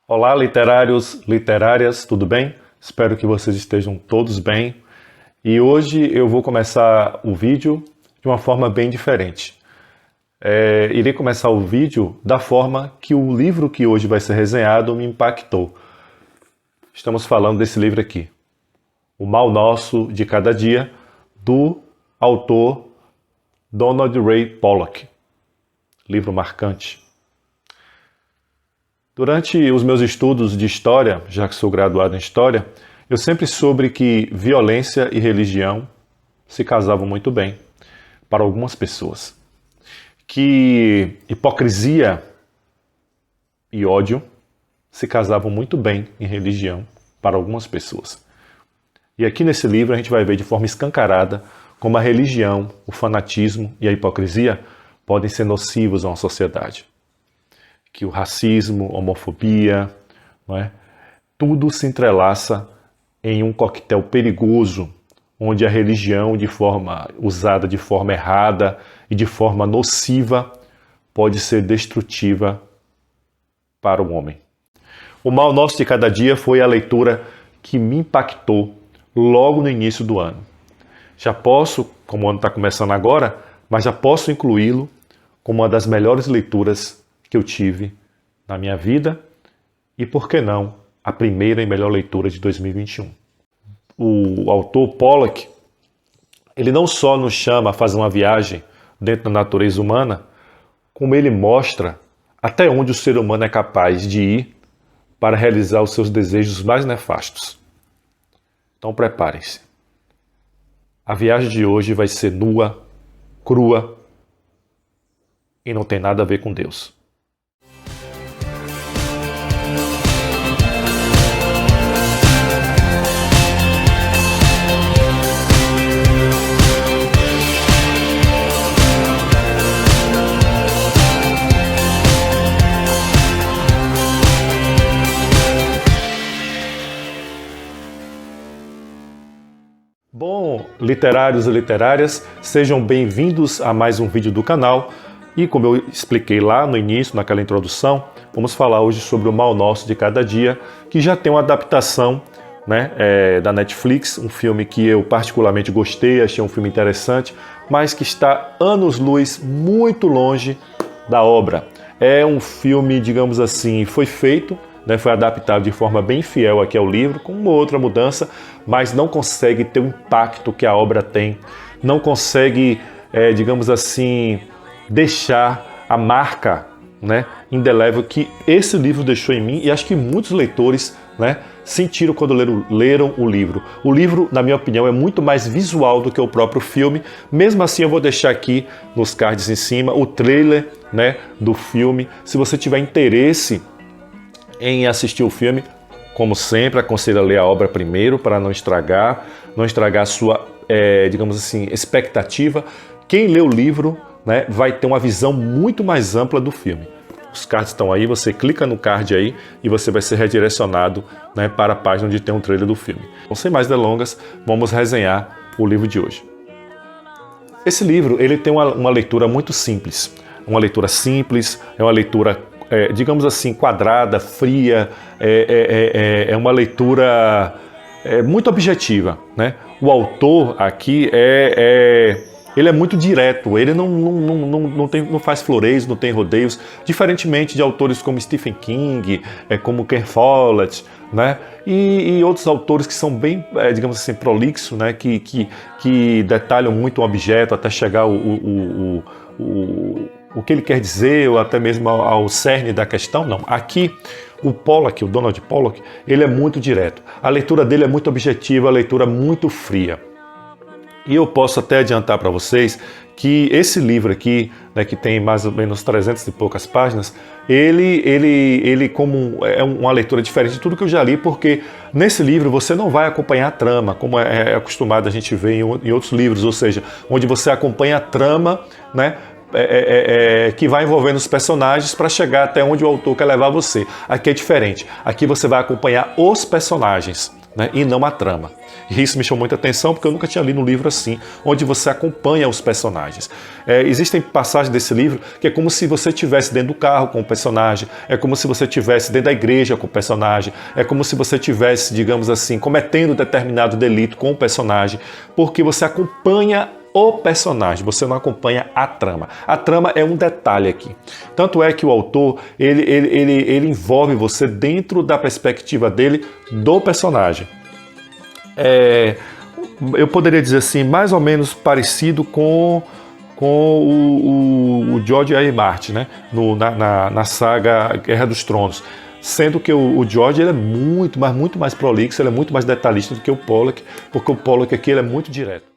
Olá, literários, literárias, tudo bem? Espero que vocês estejam todos bem. E hoje eu vou começar o vídeo de uma forma bem diferente. Irei começar o vídeo da forma que o livro que hoje vai ser resenhado me impactou. Estamos falando desse livro aqui, O Mal Nosso de Cada Dia, do autor Donald Ray Pollock. Livro marcante. Durante os meus estudos de história, já que sou graduado em história, eu sempre soube que violência e religião se casavam muito bem para algumas pessoas. Que hipocrisia e ódio se casavam muito bem em religião para algumas pessoas. E aqui nesse livro a gente vai ver de forma escancarada como a religião, o fanatismo e a hipocrisia podem ser nocivos a uma sociedade. Que o racismo, homofobia, não é? Tudo se entrelaça em um coquetel perigoso, onde a religião, usada de forma errada e de forma nociva, pode ser destrutiva para o homem. O Mal Nosso de Cada Dia foi a leitura que me impactou logo no início do ano. Já posso, como o ano está começando agora, mas já posso incluí-lo como uma das melhores leituras que eu tive na minha vida e, por que não, a primeira e melhor leitura de 2021. O autor Pollock, ele não só nos chama a fazer uma viagem dentro da natureza humana, como ele mostra até onde o ser humano é capaz de ir para realizar os seus desejos mais nefastos. Então preparem-se. A viagem de hoje vai ser nua, crua e não tem nada a ver com Deus. Bom, literários e literárias, sejam bem-vindos a mais um vídeo do canal. E como eu expliquei lá no início, naquela introdução, vamos falar hoje sobre O Mal Nosso de Cada Dia, que já tem uma adaptação, né, da Netflix, um filme que eu particularmente gostei, achei um filme interessante, mas que está anos-luz muito longe da obra. É um filme, digamos assim, foi feito, né, foi adaptado de forma bem fiel aqui ao livro, com uma outra mudança, mas não consegue ter o impacto que a obra tem, não consegue, digamos assim, deixar a marca, né, indelével que esse livro deixou em mim, e acho que muitos leitores, né, sentiram quando leram o livro. O livro, na minha opinião, é muito mais visual do que o próprio filme. Mesmo assim, eu vou deixar aqui nos cards em cima o trailer, né, do filme. Se você tiver interesse em assistir o filme, como sempre, aconselho a ler a obra primeiro para não estragar a sua, digamos assim, expectativa. Quem lê o livro, né, vai ter uma visão muito mais ampla do filme. Os cards estão aí, você clica no card aí e você vai ser redirecionado, né, para a página onde tem um trailer do filme. Então, sem mais delongas, vamos resenhar o livro de hoje. Esse livro, ele tem uma leitura muito simples. Uma leitura simples, é uma leitura, digamos assim, quadrada, fria, é uma leitura muito objetiva, né? O autor aqui ele é muito direto, ele não faz floreios, não tem rodeios, diferentemente de autores como Stephen King, como Ken Follett, né? E outros autores que são bem, digamos assim, prolixos, né? Que detalham muito um objeto até chegar o que ele quer dizer, ou até mesmo ao cerne da questão. Não, aqui o Pollock, o Donald Pollock, ele é muito direto. A leitura dele é muito objetiva, a leitura muito fria. E eu posso até adiantar para vocês que esse livro aqui, né, que tem mais ou menos 300 e poucas páginas, ele como é uma leitura diferente de tudo que eu já li, porque nesse livro você não vai acompanhar a trama, como é acostumado a gente ver em outros livros, ou seja, onde você acompanha a trama, né, que vai envolvendo os personagens para chegar até onde o autor quer levar você. Aqui é diferente. Aqui você vai acompanhar os personagens, né, e não a trama. E isso me chamou muita atenção porque eu nunca tinha lido um livro assim, onde você acompanha os personagens. Existem passagens desse livro que é como se você estivesse dentro do carro com o personagem, é como se você estivesse dentro da igreja com o personagem, é como se você estivesse, digamos assim, cometendo determinado delito com o personagem, porque você acompanha o personagem, você não acompanha a trama. A trama é um detalhe aqui. Tanto é que o autor, ele envolve você dentro da perspectiva dele do personagem. Eu poderia dizer assim, mais ou menos parecido com o George R. R. Martin, né? Na saga Guerra dos Tronos. Sendo que o George ele é muito mais prolixo, ele é muito mais detalhista do que o Pollock, porque o Pollock aqui ele é muito direto.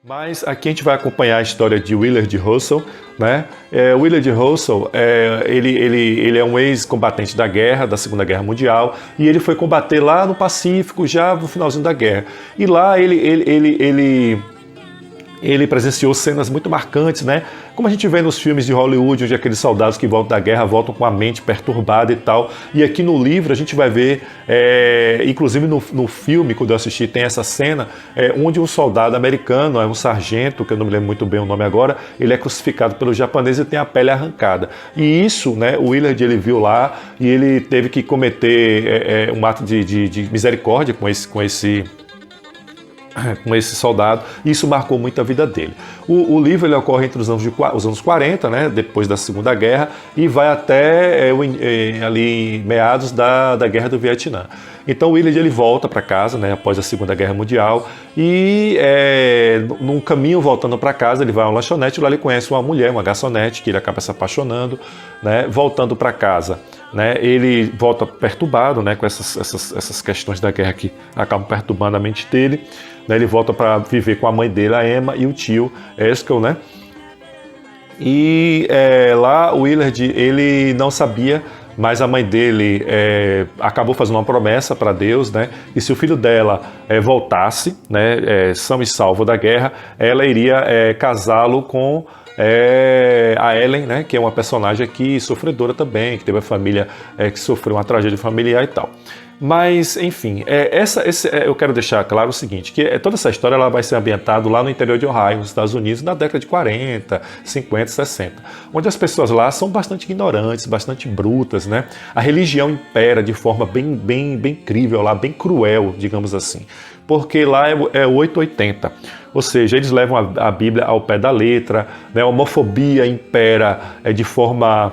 Mas aqui a gente vai acompanhar a história de Willard Russell, né? Willard Russell, ele é um ex-combatente da guerra, da Segunda Guerra Mundial, e ele foi combater lá no Pacífico, já no finalzinho da guerra. E lá ele presenciou cenas muito marcantes, né? Como a gente vê nos filmes de Hollywood, onde aqueles soldados que voltam da guerra voltam com a mente perturbada e tal. E aqui no livro a gente vai ver, inclusive no filme, quando eu assisti, tem essa cena onde um soldado americano, um sargento, que eu não me lembro muito bem o nome agora, ele é crucificado pelos japoneses e tem a pele arrancada. E isso, né, o Willard ele viu lá e ele teve que cometer um ato de misericórdia com esse soldado, e isso marcou muito a vida dele. O livro ele ocorre entre os anos 40, né, depois da Segunda Guerra, e vai até ali meados da Guerra do Vietnã. Então o Willard ele volta para casa, né, após a Segunda Guerra Mundial, e num caminho voltando para casa, ele vai a uma lanchonete, lá ele conhece uma mulher, uma garçonete, que ele acaba se apaixonando, né, voltando para casa. Né, ele volta perturbado, né, com essas questões da guerra que acabam perturbando a mente dele. Né, ele volta para viver com a mãe dele, a Emma, e o tio Eskel, né? E lá o Willard ele não sabia, mas a mãe dele acabou fazendo uma promessa para Deus, né? E se o filho dela voltasse, né, são e salvo da guerra, ela iria casá-lo com a Ellen, né, que é uma personagem aqui sofredora também, que teve a família que sofreu uma tragédia familiar e tal. Mas, enfim, eu quero deixar claro o seguinte, que toda essa história ela vai ser ambientada lá no interior de Ohio, nos Estados Unidos, na década de 40, 50, 60, onde as pessoas lá são bastante ignorantes, bastante brutas, né? A religião impera de forma bem incrível lá, bem cruel, digamos assim, porque lá é 880. Ou seja, eles levam a Bíblia ao pé da letra, né? A homofobia impera de forma,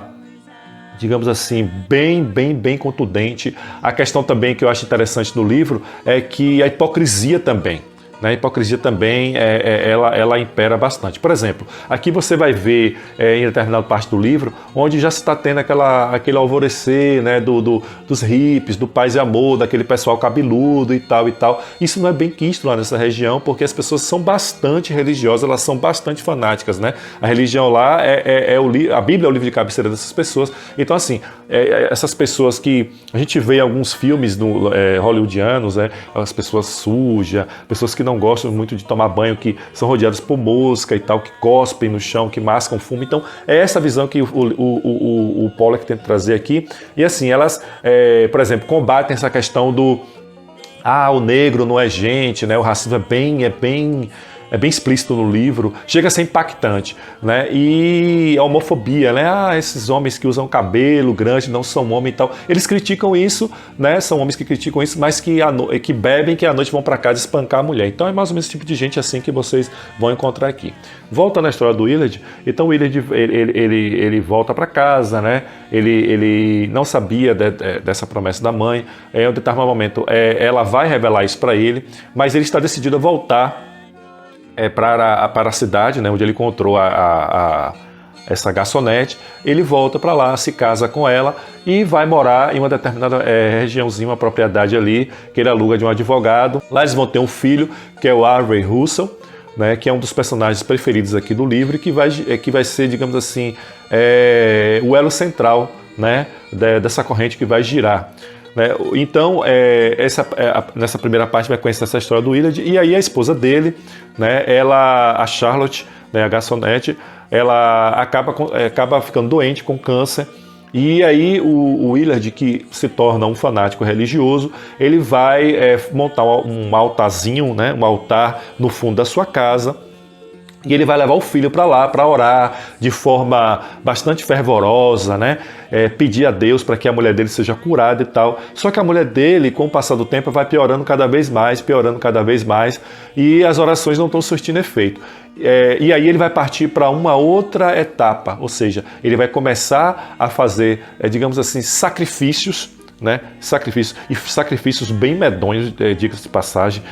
digamos assim, bem contundente. A questão também que eu acho interessante no livro é que a hipocrisia também. A hipocrisia também ela impera bastante. Por exemplo, aqui você vai ver em determinada parte do livro onde já se está tendo aquele alvorecer, né, dos hippies, do paz e amor, daquele pessoal cabeludo e tal e tal. Isso não é bem quisto lá nessa região, porque as pessoas são bastante religiosas, elas são bastante fanáticas, né? A religião lá a Bíblia é o livro de cabeceira dessas pessoas. Então, assim, essas pessoas que a gente vê em alguns filmes hollywoodianos, as pessoas sujas, pessoas que não gostam muito de tomar banho, que são rodeadas por mosca e tal, que cospem no chão, que mascam fumo. Então, é essa visão que o Pollock tenta trazer aqui. E assim, elas, por exemplo, combatem essa questão do o negro não é gente, né? O racismo é bem explícito no livro, chega a ser impactante, né? E a homofobia, né? Esses homens que usam cabelo grande não são homens e tal. Eles criticam isso, né? São homens que criticam isso, mas que bebem, que à noite vão para casa espancar a mulher. Então é mais ou menos esse tipo de gente assim que vocês vão encontrar aqui. Volta na história do Willard. Então o Willard ele volta para casa, né? Ele não sabia dessa promessa da mãe. Em um determinado momento ela vai revelar isso para ele, mas ele está decidido a voltar para a cidade, né, onde ele encontrou essa garçonete. Ele volta para lá, se casa com ela e vai morar em uma determinada regiãozinha, uma propriedade ali, que ele aluga de um advogado. Lá eles vão ter um filho, que é o Harvey Russell, né, que é um dos personagens preferidos aqui do livro e que vai ser, digamos assim, o elo central, né, dessa corrente que vai girar. né? Então, nessa primeira parte vai conhecer essa história do Willard, e aí a esposa dele, né, a Charlotte, né, a garçonete, ela acaba ficando doente com câncer. E aí o Willard, que se torna um fanático religioso, ele vai montar um altarzinho, né, um altar no fundo da sua casa, e ele vai levar o filho para lá para orar de forma bastante fervorosa, né? Pedir a Deus para que a mulher dele seja curada e tal. Só que a mulher dele, com o passar do tempo, vai piorando cada vez mais, e as orações não estão surtindo efeito. E aí ele vai partir para uma outra etapa, ou seja, ele vai começar a fazer, digamos assim, sacrifícios, né? Sacrifícios bem medonhos, diga-se de passagem,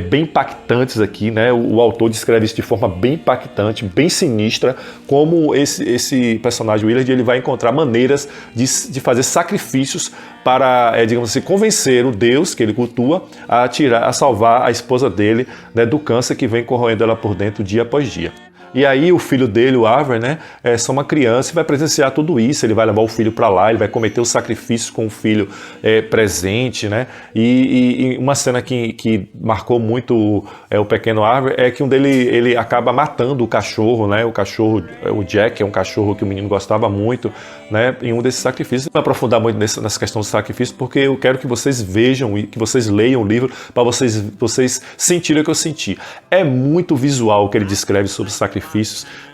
bem impactantes aqui, né? O autor descreve isso de forma bem impactante, bem sinistra, como esse personagem Willard, ele vai encontrar maneiras de fazer sacrifícios para, digamos assim, convencer o Deus que ele cultua a salvar a esposa dele, né, do câncer que vem corroendo ela por dentro dia após dia. E aí o filho dele, o Avery, né, é só uma criança e vai presenciar tudo isso. Ele vai levar o filho para lá, ele vai cometer os sacrifícios com o filho presente, né? E uma cena que marcou muito o pequeno Avery é que ele acaba matando o cachorro, né? O cachorro, o Jack, é um cachorro que o menino gostava muito, né? Em um desses sacrifícios. Não vou aprofundar muito nessa questão dos sacrifícios, porque eu quero que vocês vejam e que vocês leiam o livro para vocês sentirem o que eu senti. É muito visual o que ele descreve sobre os sacrifícios,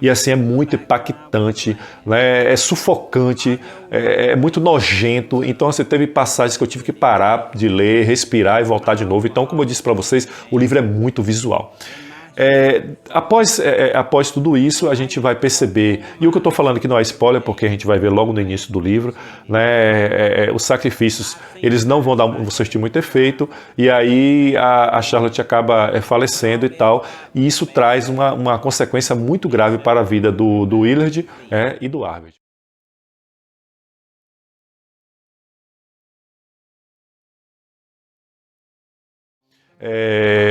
e assim é muito impactante, né? É sufocante, é muito nojento. Então assim, teve passagens que eu tive que parar de ler, respirar e voltar de novo. Então, como eu disse para vocês, o livro é muito visual. Após tudo isso, a gente vai perceber, e o que eu estou falando aqui não é spoiler, porque a gente vai ver logo no início do livro, né, os sacrifícios, eles não vão surtir muito efeito, e aí a Charlotte acaba falecendo e tal, e isso traz uma consequência muito grave para a vida do Willard, e do Arvid.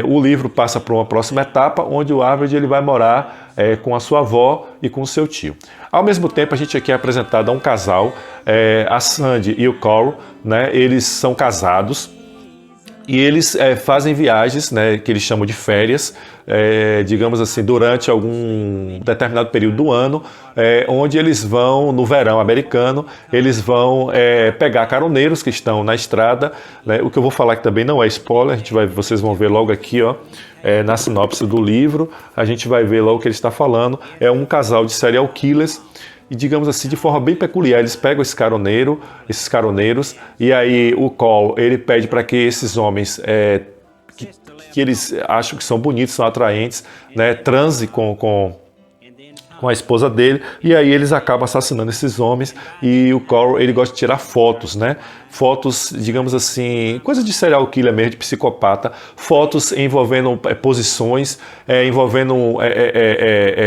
O livro passa para uma próxima etapa, onde o Arvid ele vai morar com a sua avó e com o seu tio. Ao mesmo tempo, a gente aqui é apresentado a um casal, a Sandy e o Carl, né, eles são casados, e eles fazem viagens, né, que eles chamam de férias, digamos assim, durante algum determinado período do ano, onde eles vão, no verão americano, eles vão pegar caroneiros que estão na estrada, né. O que eu vou falar aqui também não é spoiler, vocês vão ver logo aqui, ó, na sinopse do livro, a gente vai ver logo o que ele está falando. É um casal de serial killers, e digamos assim, de forma bem peculiar, eles pegam esses caroneiros, e aí o Cole, ele pede para que esses homens, que eles acham que são bonitos, são atraentes, né, transe com a esposa dele, e aí eles acabam assassinando esses homens, e o Cole, ele gosta de tirar fotos, né? Fotos, digamos assim, coisa de serial killer mesmo, de psicopata, fotos envolvendo posições, envolvendo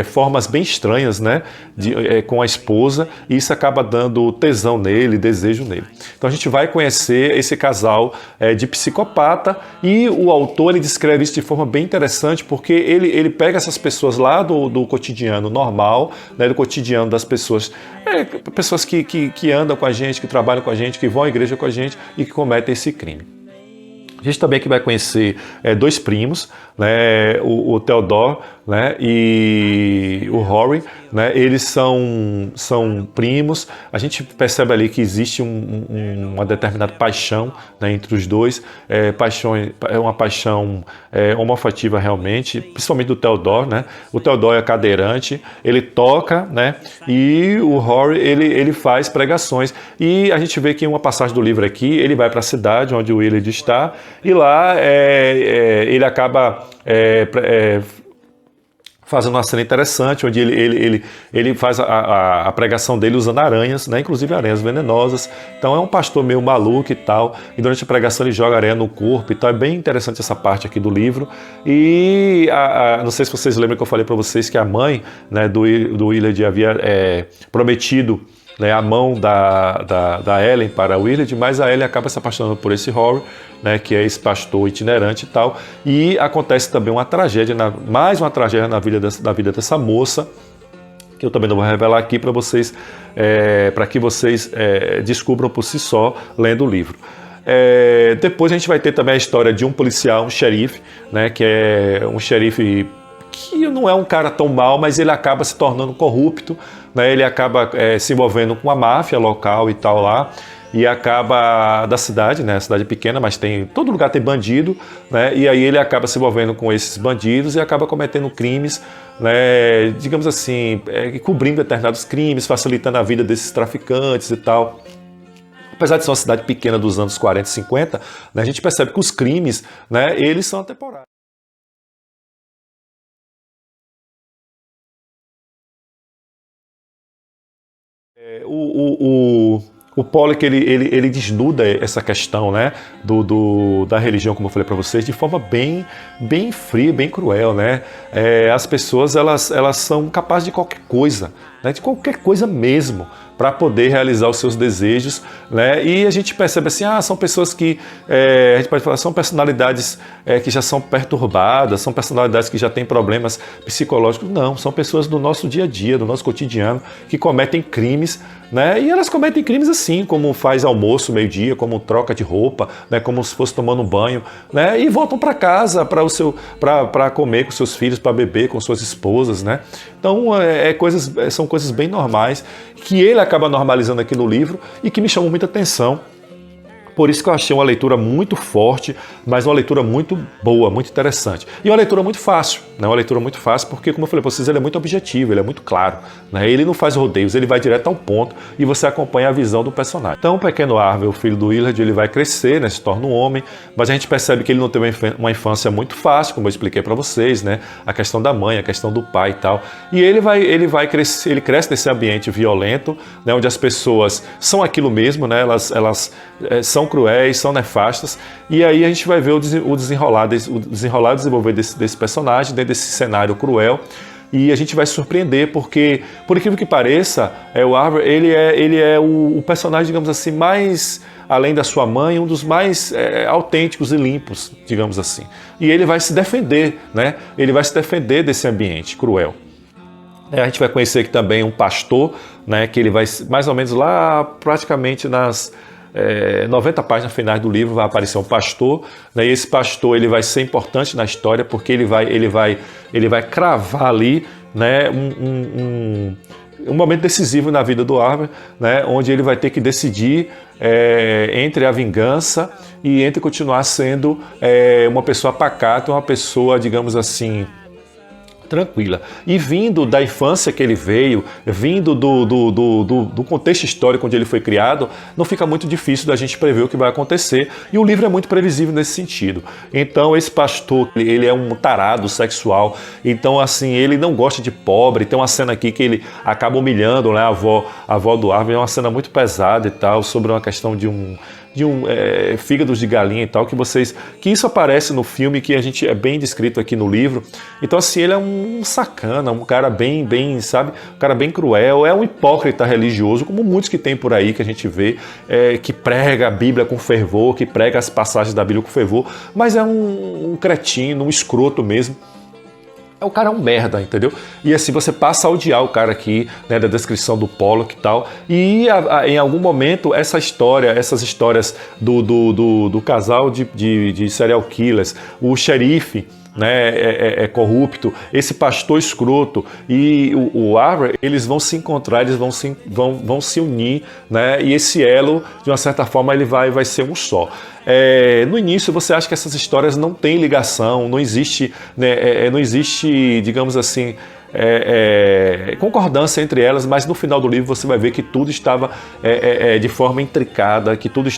formas bem estranhas, né, com a esposa, e isso acaba dando tesão nele, desejo nele. Então a gente vai conhecer esse casal de psicopata, e o autor ele descreve isso de forma bem interessante, porque ele pega essas pessoas lá do cotidiano normal, né, do cotidiano das pessoas, pessoas que andam com a gente, que trabalham com a gente, que vão à igreja com a gente e que cometem esse crime. A gente também aqui vai conhecer dois primos, né, o Theodore, né, e o Rory, né, eles são primos. A gente percebe ali que existe uma determinada paixão, né, entre os dois, uma paixão homoafetiva realmente, principalmente do Theodore, né. O Theodore é cadeirante, ele toca, né, e o Rory ele faz pregações, e a gente vê que em uma passagem do livro aqui, ele vai para a cidade onde o Willard está, e lá ele acaba fazendo uma cena interessante, onde ele faz a pregação dele usando aranhas, né? Inclusive aranhas venenosas. Então é um pastor meio maluco e tal, e durante a pregação ele joga aranha no corpo e tal. É bem interessante essa parte aqui do livro. E não sei se vocês lembram que eu falei para vocês que a mãe, né, do Willard havia prometido, né, a mão da Ellen para Willard, mas a Ellen acaba se apaixonando por esse Rory, né, que é esse pastor itinerante e tal, e acontece também uma tragédia, mais uma tragédia na vida dessa moça, que eu também não vou revelar aqui para vocês, para que vocês descubram por si só, lendo o livro. Depois a gente vai ter também a história de um policial, um xerife, né, que é um xerife que não é um cara tão mal, mas ele acaba se tornando corrupto, né, ele acaba se envolvendo com a máfia local e tal lá, e acaba da cidade, né, a cidade é pequena, mas todo lugar tem bandido, né, e aí ele acaba se envolvendo com esses bandidos e acaba cometendo crimes, né, digamos assim, cobrindo determinados crimes, facilitando a vida desses traficantes e tal. Apesar de ser uma cidade pequena dos anos 40 e 50, né, a gente percebe que os crimes, né, eles são atemporais. O Pollock, ele desnuda essa questão, né, da religião, como eu falei para vocês, de forma bem fria, bem cruel, né? As pessoas, elas são capazes de qualquer coisa, né, de qualquer coisa mesmo, para poder realizar os seus desejos, né? E a gente percebe assim, são pessoas que, a gente pode falar, são personalidades que já são perturbadas, são personalidades que já têm problemas psicológicos. Não, são pessoas do nosso dia a dia, do nosso cotidiano, que cometem crimes, né? E elas cometem crimes assim, como faz almoço meio-dia, como troca de roupa, né? Como se fosse tomando um banho, né? E voltam para casa para comer com seus filhos, para beber com suas esposas, né? Então são coisas bem normais que ele acaba normalizando aqui no livro e que me chamam muita atenção. Por isso que eu achei uma leitura muito forte, mas uma leitura muito boa, muito interessante. E uma leitura muito fácil, né? Uma leitura muito fácil porque, como eu falei para vocês, ele é muito objetivo, ele é muito claro, né? Ele não faz rodeios, ele vai direto ao ponto e você acompanha a visão do personagem. Então o pequeno Harvey, o filho do Willard, ele vai crescer, né? Se torna um homem, mas a gente percebe que ele não teve uma infância muito fácil, como eu expliquei para vocês, né? A questão da mãe, a questão do pai e tal. E ele vai crescer, ele cresce nesse ambiente violento, né? Onde as pessoas são aquilo mesmo, né? Elas são cruéis, são nefastas, e aí a gente vai ver o desenrolar desenvolver desse personagem dentro desse cenário cruel, e a gente vai se surpreender porque, por incrível que pareça, o Harvey, ele é o personagem, digamos assim, mais, além da sua mãe, um dos mais autênticos e limpos, digamos assim. E ele vai se defender, né? Ele vai se defender desse ambiente cruel. A gente vai conhecer aqui também um pastor, né? Que ele vai, mais ou menos lá, praticamente nas 90 páginas finais do livro, vai aparecer um pastor, né, e esse pastor ele vai ser importante na história porque ele vai cravar ali, né, um momento decisivo na vida do Harvey, né, onde ele vai ter que decidir entre a vingança e entre continuar sendo uma pessoa pacata, uma pessoa, digamos assim, tranquila. E vindo da infância que ele veio, vindo do contexto histórico onde ele foi criado, não fica muito difícil da gente prever o que vai acontecer. E o livro é muito previsível nesse sentido. Então esse pastor, ele é um tarado sexual, então assim, ele não gosta de pobre. Tem uma cena aqui que ele acaba humilhando, né, a avó do Harvey, é uma cena muito pesada e tal, sobre uma questão de fígados de galinha e tal, que isso aparece no filme, que a gente é bem descrito aqui no livro. Então assim, ele é um sacana, um cara bem, sabe, um cara bem cruel, é um hipócrita religioso, como muitos que tem por aí, que a gente vê, que prega a Bíblia com fervor, que prega as passagens da Bíblia com fervor, mas é um cretino, um escroto mesmo. O cara é um merda, entendeu? E assim, você passa a odiar o cara aqui, né, da descrição do Pollock e tal. E em algum momento, essas histórias do casal de serial killers, o xerife, né, é corrupto, esse pastor escroto e o Harvey, eles vão se encontrar, eles vão se unir, né, e esse elo, de uma certa forma, ele vai ser um só. No início você acha que essas histórias não têm ligação, não existe, né, digamos assim, concordância entre elas, mas no final do livro você vai ver que tudo estava de forma intricada, que tudo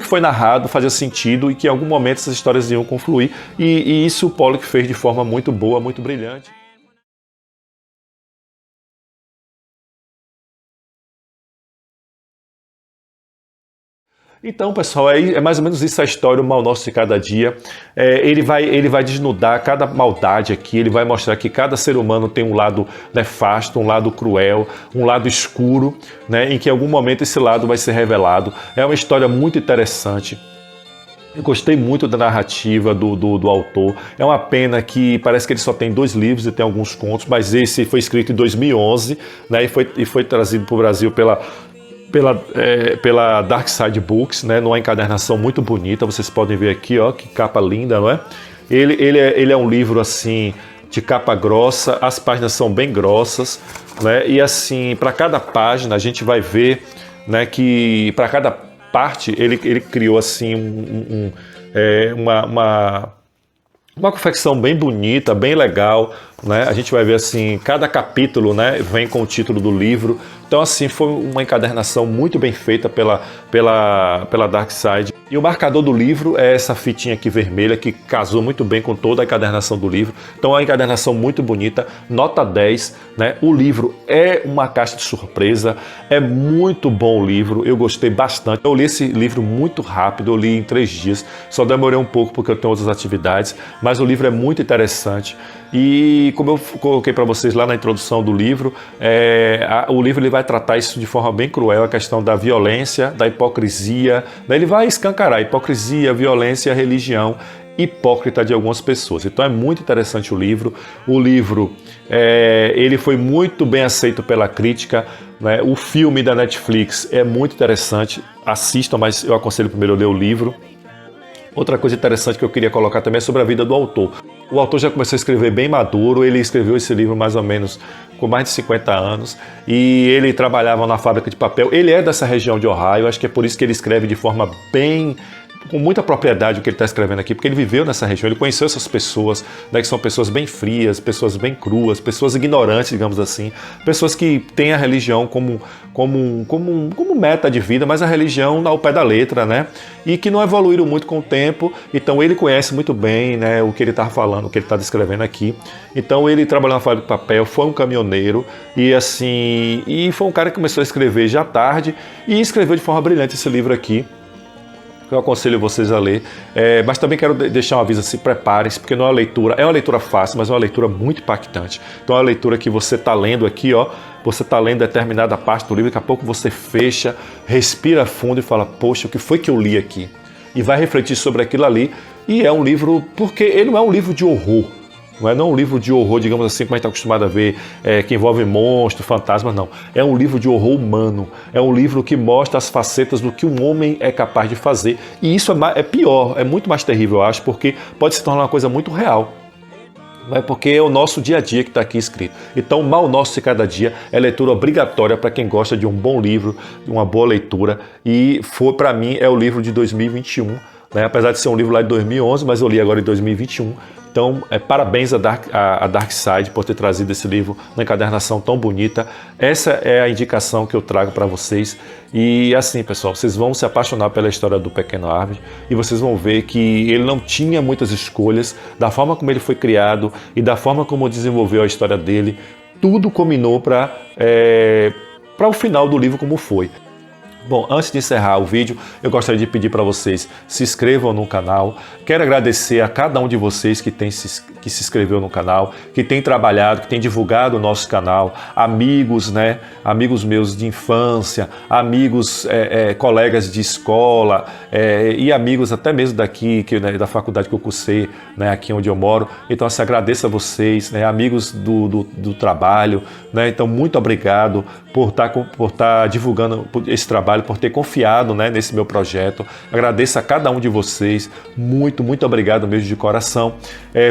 que foi narrado fazia sentido e que em algum momento essas histórias iam confluir, e isso o Pollock fez de forma muito boa, muito brilhante. Então, pessoal, é mais ou menos isso a história, o Mal Nosso de Cada Dia. Ele vai desnudar cada maldade aqui, ele vai mostrar que cada ser humano tem um lado nefasto, um lado cruel, um lado escuro, né, em que em algum momento esse lado vai ser revelado. É uma história muito interessante. Eu gostei muito da narrativa do autor. É uma pena que parece que ele só tem 2 livros e tem alguns contos, mas esse foi escrito em 2011, né, e foi trazido para o Brasil pela Dark Side Books, né, numa encadernação muito bonita. Vocês podem ver aqui, ó, que capa linda, não é? Ele é um livro assim de capa grossa, as páginas são bem grossas, né? E assim, para cada página a gente vai ver, né, que para cada parte ele criou assim uma confecção bem bonita, bem legal, né? A gente vai ver assim, cada capítulo, né, vem com o título do livro. Então assim, foi uma encadernação muito bem feita pela Dark Side. E o marcador do livro é essa fitinha aqui vermelha, que casou muito bem com toda a encadernação do livro. Então é uma encadernação muito bonita, nota 10, né? O livro é uma caixa de surpresa, é muito bom o livro, eu gostei bastante. Eu li esse livro muito rápido, eu li em 3 dias, só demorei um pouco porque eu tenho outras atividades, mas o livro é muito interessante. E como eu coloquei para vocês lá na introdução do livro, o livro ele vai tratar isso de forma bem cruel, a questão da violência, da hipocrisia, né? Ele vai escancarar a hipocrisia, a violência e a religião hipócrita de algumas pessoas. Então é muito interessante o livro. O livro ele foi muito bem aceito pela crítica, né? O filme da Netflix é muito interessante, assistam, mas eu aconselho primeiro a ler o livro. Outra coisa interessante que eu queria colocar também é sobre a vida do autor. O autor já começou a escrever bem maduro, ele escreveu esse livro mais ou menos com mais de 50 anos e ele trabalhava na fábrica de papel. Ele é dessa região de Ohio, acho que é por isso que ele escreve de forma com muita propriedade o que ele está escrevendo aqui, porque ele viveu nessa região, ele conheceu essas pessoas, né, que são pessoas bem frias, pessoas bem cruas, pessoas ignorantes, digamos assim, pessoas que têm a religião como meta de vida, mas a religião ao pé da letra, né, e que não evoluíram muito com o tempo. Então ele conhece muito bem, né, o que ele está falando, o que ele está descrevendo aqui. Então ele trabalhou na fábrica de papel, foi um caminhoneiro e foi um cara que começou a escrever já tarde e escreveu de forma brilhante esse livro aqui. Eu aconselho vocês a ler, mas também quero deixar um aviso assim, preparem-se, porque não é uma leitura fácil, mas é uma leitura muito impactante. Então é uma leitura que você está lendo aqui, ó, você está lendo determinada parte do livro, daqui a pouco você fecha, respira fundo e fala, poxa, o que foi que eu li aqui? E vai refletir sobre aquilo ali, e é um livro, porque ele não é um livro de horror, não é um livro de horror, digamos assim, como a gente está acostumado a ver, que envolve monstros, fantasmas, não. É um livro de horror humano, é um livro que mostra as facetas do que um homem é capaz de fazer. E isso é pior, é muito mais terrível, eu acho, porque pode se tornar uma coisa muito real. Não é porque é o nosso dia a dia que está aqui escrito. Então, Mal Nosso de Cada Dia é leitura obrigatória para quem gosta de um bom livro, de uma boa leitura. E para mim, é o livro de 2021, né? Apesar de ser um livro lá de 2011, mas eu li agora em 2021. Então, parabéns a Dark Side por ter trazido esse livro na encadernação tão bonita. Essa é a indicação que eu trago para vocês. E assim, pessoal, vocês vão se apaixonar pela história do Pequeno Arvid e vocês vão ver que ele não tinha muitas escolhas, da forma como ele foi criado e da forma como desenvolveu a história dele. Tudo combinou para o final do livro como foi. Bom, antes de encerrar o vídeo, eu gostaria de pedir para vocês se inscrevam no canal. Quero agradecer a cada um de vocês que se inscreveu no canal, que tem trabalhado, que tem divulgado o nosso canal, amigos, né? Amigos meus de infância, amigos, colegas de escola e amigos até mesmo daqui, da faculdade que eu cursei, né? Aqui onde eu moro. Então, assim, agradeço a vocês, né? Amigos do trabalho, né? Então, muito obrigado por estar divulgando esse trabalho, por ter confiado, né, nesse meu projeto. Agradeço a cada um de vocês, muito, muito obrigado mesmo de coração.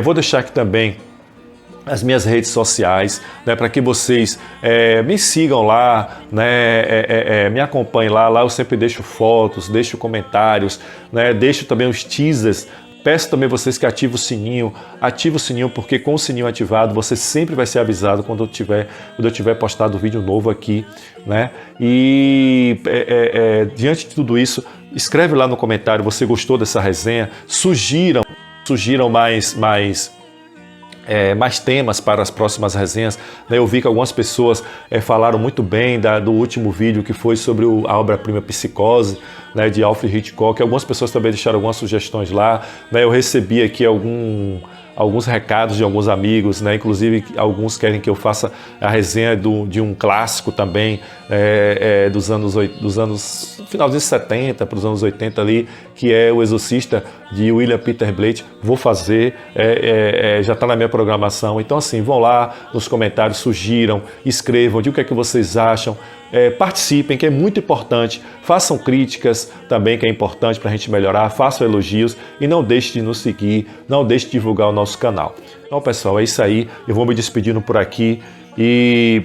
Vou deixar aqui também as minhas redes sociais, né, para que vocês me sigam lá, né, me acompanhem lá eu sempre deixo fotos, deixo comentários, né, deixo também os teasers. Peço também vocês que ativem o sininho, porque com o sininho ativado você sempre vai ser avisado quando eu tiver postado vídeo novo aqui, né? E diante de tudo isso, escreve lá no comentário, você gostou dessa resenha? Sugiram mais temas para as próximas resenhas. Eu vi que algumas pessoas falaram muito bem do último vídeo que foi sobre a obra-prima Psicose, né, de Alfred Hitchcock. Algumas pessoas também deixaram algumas sugestões lá, né? Eu recebi aqui alguns recados de alguns amigos, né? Inclusive alguns querem que eu faça a resenha de um clássico também, dos anos finalzinho de 70 para os anos 80 ali, que é O Exorcista, de William Peter Blatty. Vou fazer, já está na minha programação. Então assim, vão lá nos comentários, sugiram, escrevam, digam o que é que vocês acham, participem, que é muito importante, façam críticas também, que é importante para a gente melhorar, façam elogios e não deixe de nos seguir, não deixe de divulgar o nosso canal. Então, pessoal, é isso aí, eu vou me despedindo por aqui e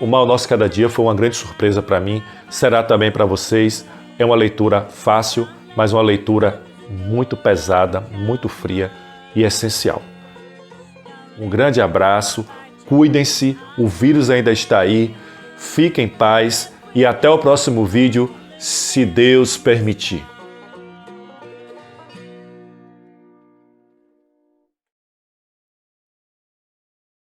o Mal Nosso Cada Dia foi uma grande surpresa para mim, será também para vocês. É uma leitura fácil, mas uma leitura muito pesada, muito fria e essencial. Um grande abraço, cuidem-se, o vírus ainda está aí, fiquem em paz e até o próximo vídeo, se Deus permitir.